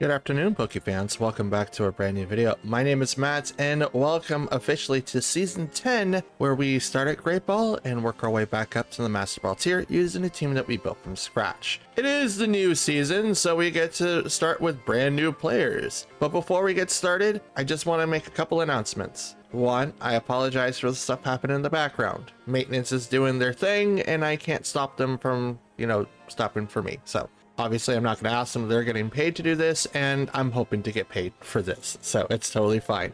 Good afternoon, Pokefans. Welcome back to a brand new video. My name is Matt, and welcome officially to Season 10, where we start at Great Ball and work our way back up to the Master Ball tier using a team that we built from scratch. It is the new season, so we get to start with brand new players. But before we get started, I just want to make a couple announcements. One, I apologize for the stuff happening in the background. Maintenance is doing their thing, and I can't stop them from, stopping for me. So obviously, I'm not going to ask them if they're getting paid to do this, and I'm hoping to get paid for this, so it's totally fine.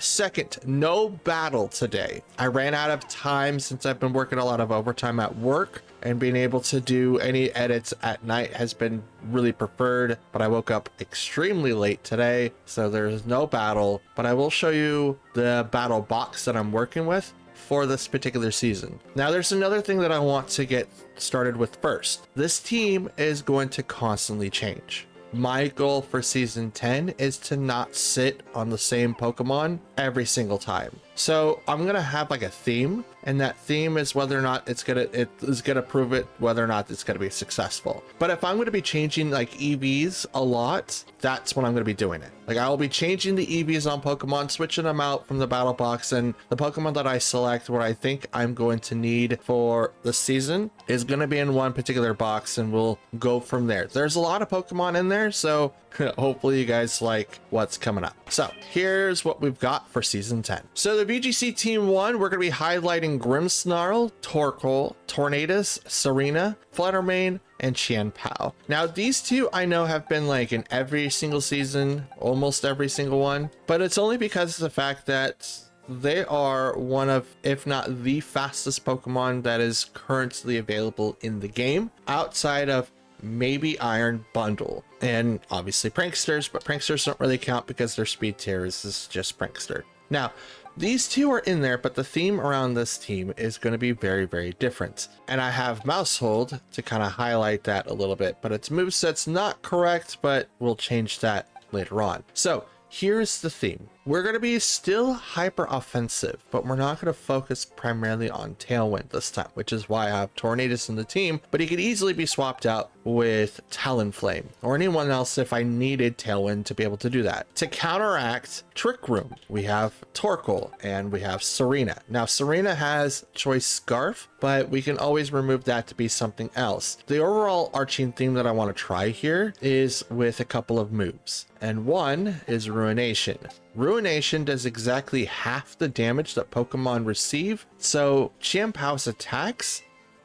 Second, no battle today. I ran out of time since I've been working a lot of overtime at work, and being able to do any edits at night has been really preferred, but I woke up extremely late today, so there's no battle, but I will show you the battle box that I'm working with for this particular season. Now, there's another thing that I want to get started with first. This team is going to constantly change. My goal for season 10 is to not sit on the same Pokemon every single time. So I'm gonna have like a theme, and that theme is whether or not it is gonna prove it, whether or not it's gonna be successful. But if I'm gonna be changing like EVs a lot, that's when I'm gonna be doing it. Like, I will be changing the EVs on Pokemon, switching them out from the battle box, and the Pokemon that I select what I think I'm going to need for the season is gonna be in one particular box, and we'll go from there. There's a lot of Pokemon in there, so hopefully you guys like what's coming up. So here's what we've got for season 10. So the VGC team 1, we're going to be highlighting Grimmsnarl, Torkoal, Tornadus, Serena, Fluttermane, and Chien-Pao. Now, these two I know have been like in every single season, almost every single one, but it's only because of the fact that they are one of, if not the fastest Pokemon that is currently available in the game, outside of maybe Iron Bundle and obviously Pranksters, but Pranksters don't really count because their speed tier is just Prankster. Now, these two are in there, but the theme around this team is going to be very, very different. And I have Mousehold to kind of highlight that a little bit, but its moveset's not correct, but we'll change that later on. So here's the theme. We're going to be still hyper offensive, but we're not going to focus primarily on Tailwind this time, which is why I have Tornadus in the team, but he could easily be swapped out with Talonflame or anyone else if I needed Tailwind to be able to do that. To counteract Trick Room, we have Torkoal and we have Serena. Now, Serena has Choice Scarf, but we can always remove that to be something else. The overall arching theme that I want to try here is with a couple of moves, and one is Ruination. Ruination does exactly half the damage that Pokemon receive, so Chien-Pao's attacks,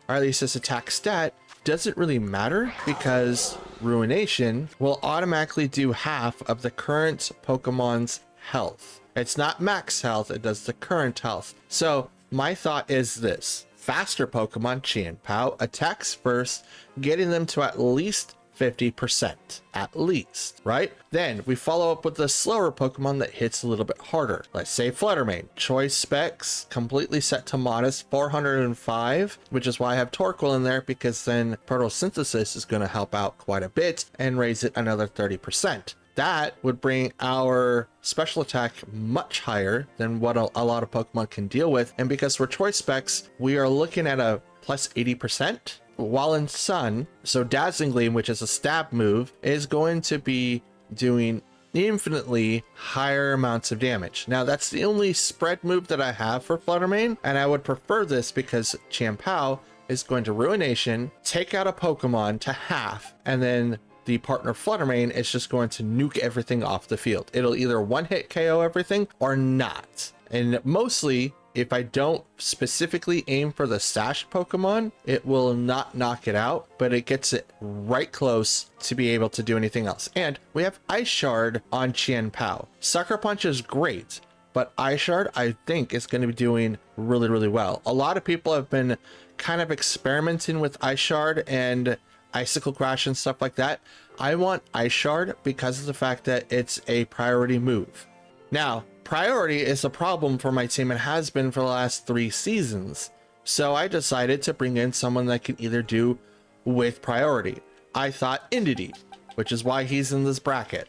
or at least his attack stat, doesn't really matter because Ruination will automatically do half of the current Pokemon's health. It's not max health, it does the current health. So my thought is this: faster Pokemon, Chien-Pao, attacks first, getting them to at least 50%, at least, right? Then we follow up with the slower Pokemon that hits a little bit harder. Let's say Fluttermane. Choice specs completely set to modest 405, which is why I have Torkoal in there, because then photosynthesis is going to help out quite a bit and raise it another 30%. That would bring our special attack much higher than what a lot of Pokemon can deal with. And because we're choice specs, we are looking at a plus 80%. While in Sun, so Dazzling Gleam, which is a stab move, is going to be doing infinitely higher amounts of damage. Now, that's the only spread move that I have for Fluttermane, and I would prefer this because Chien-Pao is going to Ruination, take out a Pokemon to half, and then the partner Fluttermane is just going to nuke everything off the field. It'll either one-hit KO everything or not. And mostly, if I don't specifically aim for the stashed Pokemon, it will not knock it out, but it gets it right close to be able to do anything else. And we have Ice Shard on Chien-Pao. Sucker Punch is great, but Ice Shard, I think, is going to be doing really, really well. A lot of people have been kind of experimenting with Ice Shard and Icicle Crash and stuff like that. I want Ice Shard because of the fact that it's a priority move. Now, priority is a problem for my team and has been for the last 3 seasons. So I decided to bring in someone that can either do with priority. I thought Indeedee, which is why he's in this bracket.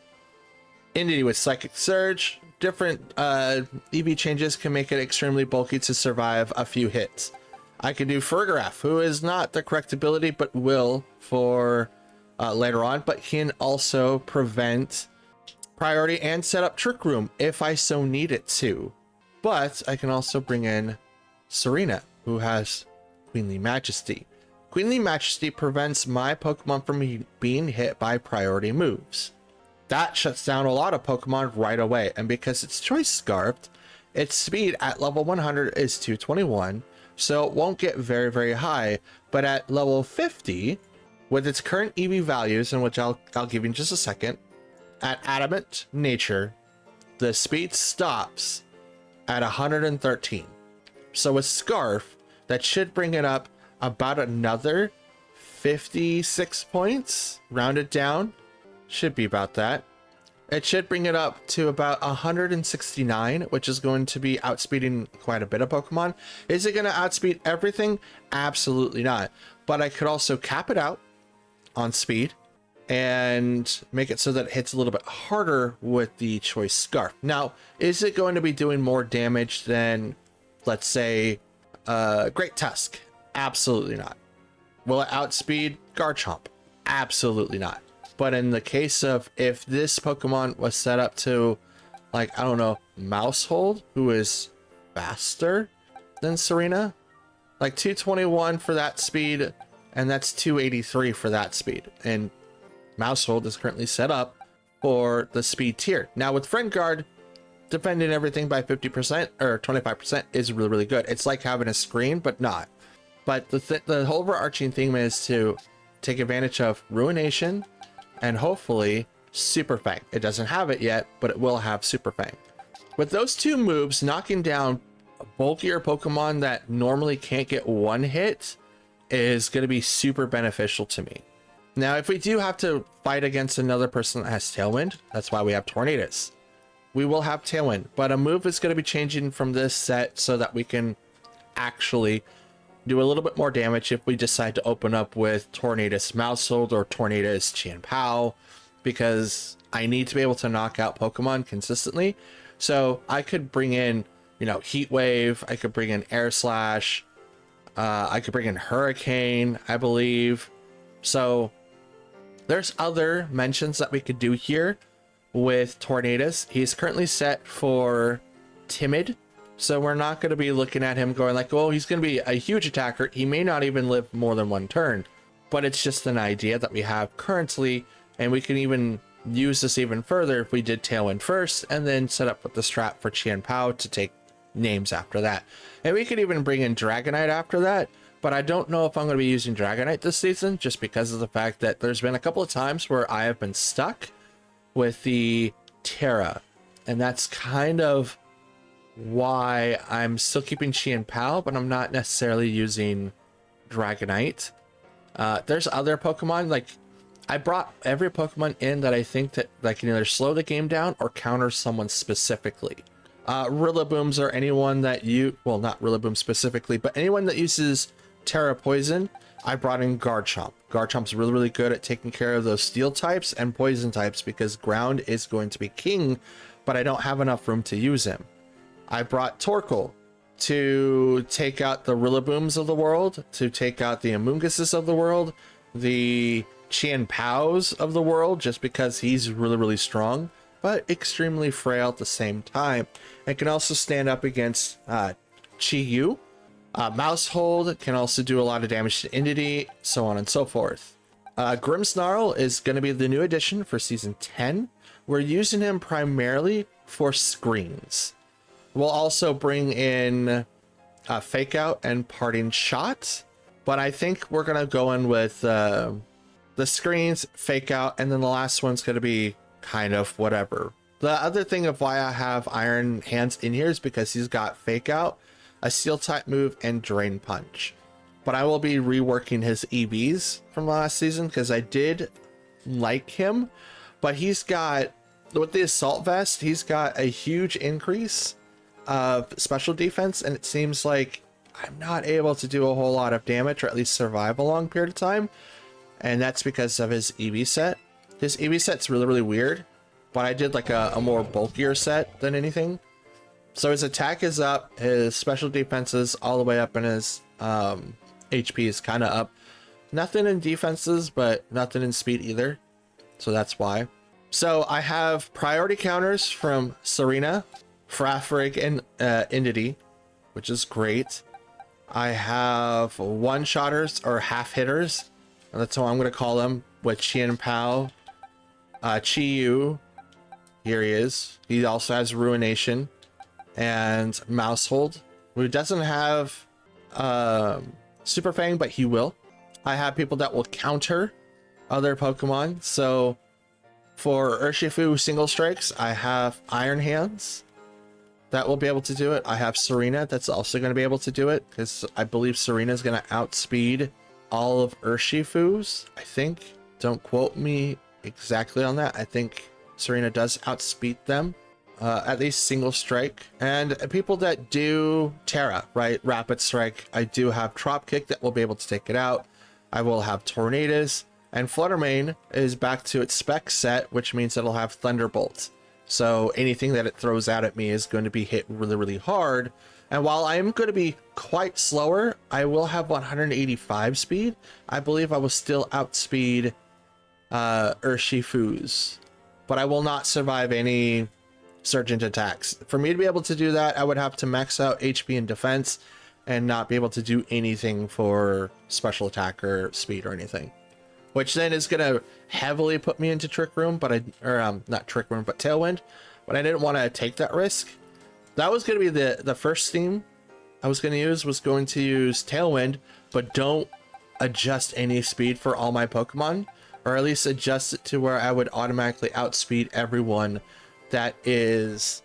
Indeedee with Psychic Surge, different EV changes can make it extremely bulky to survive a few hits. I could do Fergraph, who is not the correct ability, but will for later on, but can also prevent priority and set up Trick Room if I so need it to. But I can also bring in Serena, who has Queenly Majesty. Queenly Majesty prevents my Pokemon from being hit by priority moves. That shuts down a lot of Pokemon right away, and because it's Choice Scarfed, its speed at level 100 is 221, so it won't get very, very high, but at level 50, with its current EV values, in which I'll give you in just a second, at Adamant Nature, the speed stops at 113. So with Scarf, that should bring it up about another 56 points, rounded down. Should be about that. It should bring it up to about 169, which is going to be outspeeding quite a bit of Pokemon. Is it going to outspeed everything? Absolutely not. But I could also cap it out on speed and make it so that it hits a little bit harder with the Choice Scarf. Now, is it going to be doing more damage than, let's say, Great Tusk? Absolutely not. Will it outspeed Garchomp? Absolutely not. But in the case of if this Pokemon was set up to, like, I don't know, Mousehold, who is faster than Serena, like 221 for that speed, and that's 283 for that speed. And Mousehold is currently set up for the speed tier. Now with Friend Guard, defending everything by 50% or 25% is really, really good. It's like having a screen, but not. But the whole overarching theme is to take advantage of Ruination and hopefully Super Fang. It doesn't have it yet, but it will have Super Fang. With those two moves, knocking down bulkier Pokemon that normally can't get one hit is going to be super beneficial to me. Now, if we do have to fight against another person that has Tailwind, that's why we have Tornadus. We will have Tailwind, but a move is going to be changing from this set so that we can actually do a little bit more damage if we decide to open up with Tornadus Mousehold or Tornadus Chien-Pao, because I need to be able to knock out Pokemon consistently. So I could bring in, you know, Heat Wave, I could bring in Air Slash, I could bring in Hurricane, I believe. So there's other mentions that we could do here with Tornadus. He's currently set for Timid, so we're not going to be looking at him going like, oh, he's going to be a huge attacker. He may not even live more than one turn, but it's just an idea that we have currently, and we can even use this even further if we did Tailwind first and then set up with the strat for Chien-Pao to take names after that. And we could even bring in Dragonite after that, but I don't know if I'm going to be using Dragonite this season just because of the fact that there's been a couple of times where I have been stuck with the Terra, and that's kind of why I'm still keeping Chien-Pao, but I'm not necessarily using Dragonite. There's other Pokemon, like I brought every Pokemon in that I think that can either slow the game down or counter someone specifically. Rillabooms or anyone that well, not Rillaboom specifically, but anyone that uses Terra Poison, I brought in Garchomp. Garchomp's really, really good at taking care of those steel types and poison types because ground is going to be king, but I don't have enough room to use him. I brought Torkoal to take out the Rillabooms of the world, to take out the Amoonguses of the world, the Chien-Paos of the world, just because he's really, really strong, but extremely frail at the same time. And can also stand up against Chi-Yu. Mousehold can also do a lot of damage to Entity, so on and so forth. Grimmsnarl is going to be the new addition for Season 10. We're using him primarily for screens. We'll also bring in Fake Out and Parting Shot, but I think we're going to go in with the screens, Fake Out, and then the last one's going to be kind of whatever. The other thing of why I have Iron Hands in here is because he's got Fake Out, a Steel type move, and Drain Punch. But I will be reworking his EVs from last season because I did like him, but he's got, with the Assault Vest, he's got a huge increase of special defense, and it seems like I'm not able to do a whole lot of damage or at least survive a long period of time, and that's because of his EV set. His EV set's really, really weird, but I did like a more bulkier set than anything. So his attack is up, his special defense is all the way up, and his HP is kind of up. Nothing in defenses, but nothing in speed either. So that's why. So I have priority counters from Serena, Frafrig, and Indity, which is great. I have one-shotters or half-hitters. That's how I'm going to call them, with Chien Pao, Chi-Yu. Here he is. He also has Ruination and Mousehold, who doesn't have Super Fang, but he will. I have people that will counter other Pokemon. So for Urshifu single strikes, I have Iron Hands that will be able to do it. I have Serena that's also going to be able to do it, because I believe Serena is going to outspeed all of Urshifu's, I think. Don't quote me exactly on that. I think Serena does outspeed them, at least single strike. And people that do Terra, right? Rapid Strike, I do have Trop Kick that will be able to take it out. I will have Tornadus, and Fluttermane is back to its spec set, which means it'll have Thunderbolt. So anything that it throws out at me is going to be hit really, really hard. And while I am going to be quite slower, I will have 185 speed. I believe I will still outspeed Urshifu's, but I will not survive any Surgent attacks. For me to be able to do that, I would have to max out HP and defense and not be able to do anything for special attack or speed or anything, which then is going to heavily put me into Trick Room, but not Trick Room, but Tailwind. But I didn't want to take that risk. That was going to be the first theme I was going to use, was going to use Tailwind, but don't adjust any speed for all my Pokemon, or at least adjust it to where I would automatically outspeed everyone that is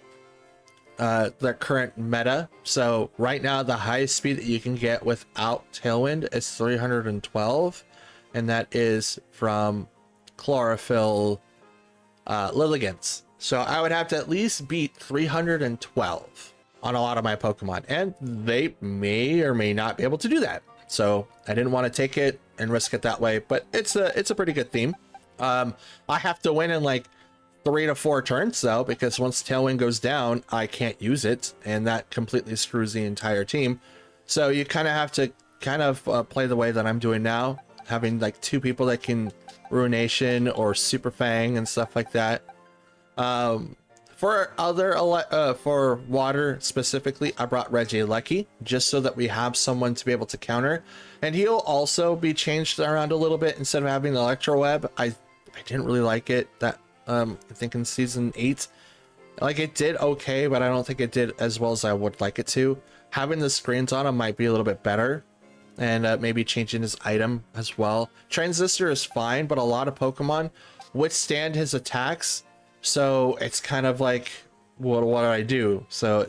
the current meta. So right now, the highest speed that you can get without Tailwind is 312, and that is from Chlorophyll Lilligants. So I would have to at least beat 312 on a lot of my Pokemon, and they may or may not be able to do that. So I didn't want to take it and risk it that way, but it's a pretty good theme. I have to win in like 3 to 4 turns though, because once Tailwind goes down, I can't use it, and that completely screws the entire team. So you kind of have to play the way that I'm doing now, having like 2 people that can Ruination or Super Fang and stuff like that. For water specifically, I brought Regieleki just so that we have someone to be able to counter, and he'll also be changed around a little bit. Instead of having the Electro Web, I didn't really like it. That I think in season 8, like, it did okay, but I don't think it did as well as I would like it to. Having the screens on him might be a little bit better, and maybe changing his item as well. Transistor is fine, but a lot of Pokemon withstand his attacks, so it's kind of like, what do I do? So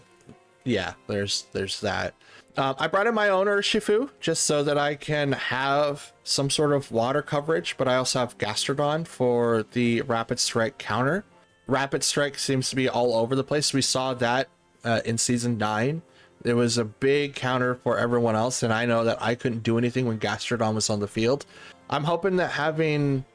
yeah, there's that. I brought in my own Urshifu just so that I can have some sort of water coverage, but I also have Gastrodon for the Rapid Strike counter. Rapid Strike seems to be all over the place. We saw that in season 9. There was a big counter for everyone else, and I know that I couldn't do anything when Gastrodon was on the field. I'm hoping that having,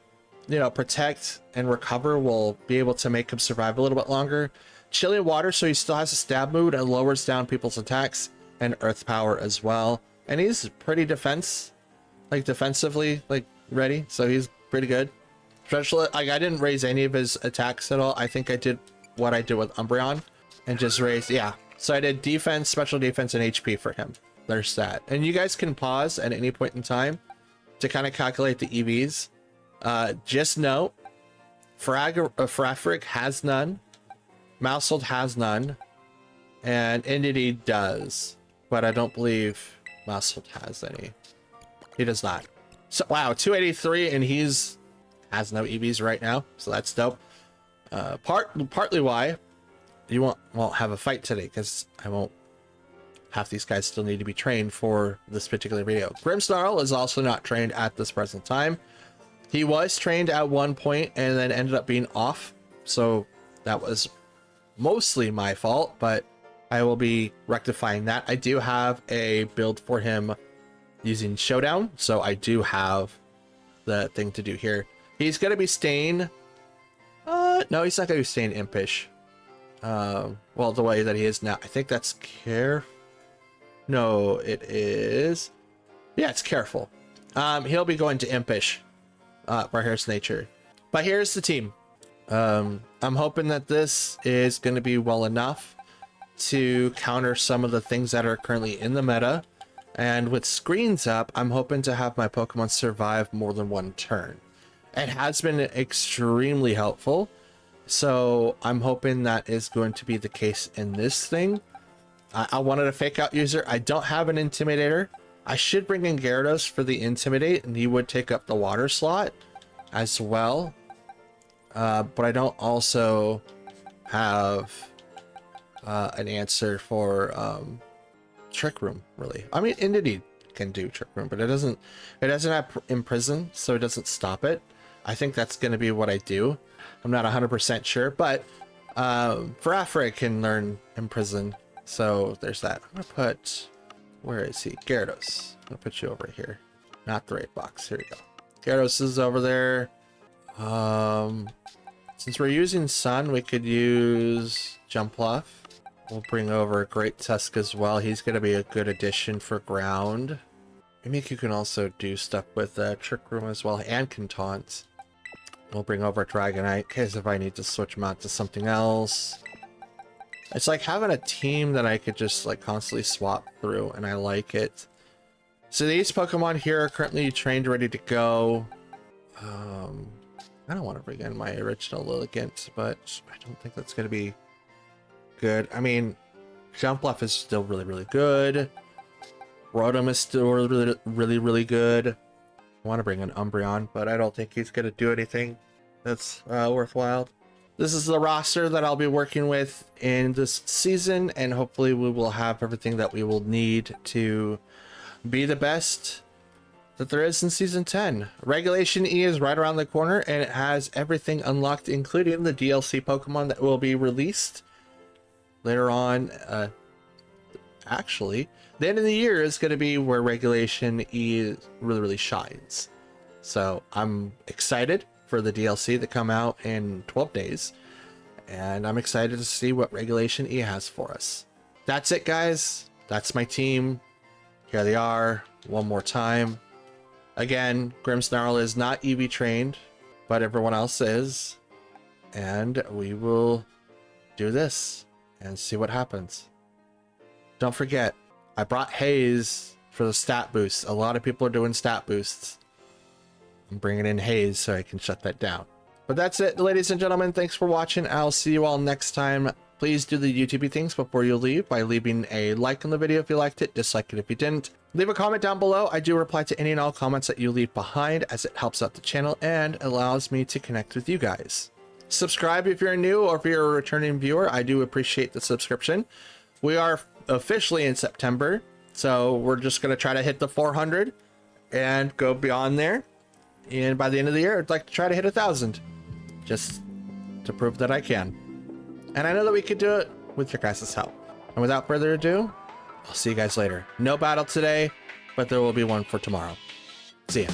Protect and Recover will be able to make him survive a little bit longer. Chilly Water, so he still has a stab mood and lowers down people's attacks, and Earth Power as well. And he's pretty defensively ready, so he's pretty good. Especially, I didn't raise any of his attacks at all. I think I did what I did with Umbreon and just raised, yeah. So I did defense, special defense, and HP for him. There's that. And you guys can pause at any point in time to kind of calculate the EVs. Just note, Frafrig has none, Mousehold has none, and Indity does, but I don't believe Mousehold has any. He does not. So wow, 283, and has no EVs right now, so that's dope. Partly why you won't have a fight today, because half these guys still need to be trained for this particular video. Grimmsnarl is also not trained at this present time. He was trained at one point and then ended up being off, so that was mostly my fault, but I will be rectifying that. I do have a build for him using Showdown, so I do have the thing to do here. He's going to be staying... no, he's not going to be staying Impish. Well, the way that he is now. I think that's No, it is... Yeah, it's Careful. He'll be going to Impish, where here's nature. But here's the team. I'm hoping that this is going to be well enough to counter some of the things that are currently in the meta. And with screens up, I'm hoping to have my Pokemon survive more than one turn. It has been extremely helpful. So I'm hoping that is going to be the case in this thing. I wanted a fake out user. I don't have an Intimidator. I should bring in Gyarados for the Intimidate, and he would take up the water slot as well. But I don't also have an answer for Trick Room, really. I mean, Indeed can do Trick Room, but it doesn't have Imprison, so it doesn't stop it. I think that's going to be what I do. I'm not 100% sure, but Farafra can learn Imprison, so there's that. I'm gonna put, where is he? Gyarados. I'm gonna put you over here, not the right box. Here we go. Gyarados is over there. Since we're using Sun, we could use Jumpluff. We'll bring over Great Tusk as well. He's gonna be a good addition for ground. Maybe you can also do stuff with Trick Room as well, and can taunt. We'll bring over Dragonite in case if I need to switch him out to something else. It's like having a team that I could just like constantly swap through, and I like it. So these Pokemon here are currently trained, ready to go. I don't want to bring in my original Lilligant, but I don't think that's going to be good. I mean, Jumpluff is still really good. Rotom is still really good. I want to bring in Umbreon, but I don't think he's going to do anything that's worthwhile. This is the roster that I'll be working with in this season, and hopefully we will have everything that we will need to be the best that there is in Season 10. Regulation E is right around the corner, and it has everything unlocked, including the DLC Pokemon that will be released later on. Actually, the end of the year is going to be where Regulation E really shines. So I'm excited for the DLC to come out in 12 days. And I'm excited to see what Regulation E has for us. That's it, guys. That's my team. Here they are one more time. Again, Grimmsnarl is not EV trained, but everyone else is. And we will do this and see what happens. Don't forget, I brought Haze for the stat boost. A lot of people are doing stat boosts. I'm bringing in Haze so I can shut that down. But that's it, ladies and gentlemen. Thanks for watching. I'll see you all next time. Please do the YouTube things before you leave by leaving a like on the video if you liked it, dislike it if you didn't. Leave a comment down below. I do reply to any and all comments that you leave behind, as it helps out the channel and allows me to connect with you guys. Subscribe if you're new, or if you're a returning viewer. I do appreciate the subscription. We are officially in September, so we're just going to try to hit the 400 and go beyond there. And by the end of the year, I'd like to try to hit 1,000, just to prove that I can. And I know that we could do it with your guys' help. And without further ado, I'll see you guys later. No battle today, but there will be one for tomorrow. See ya.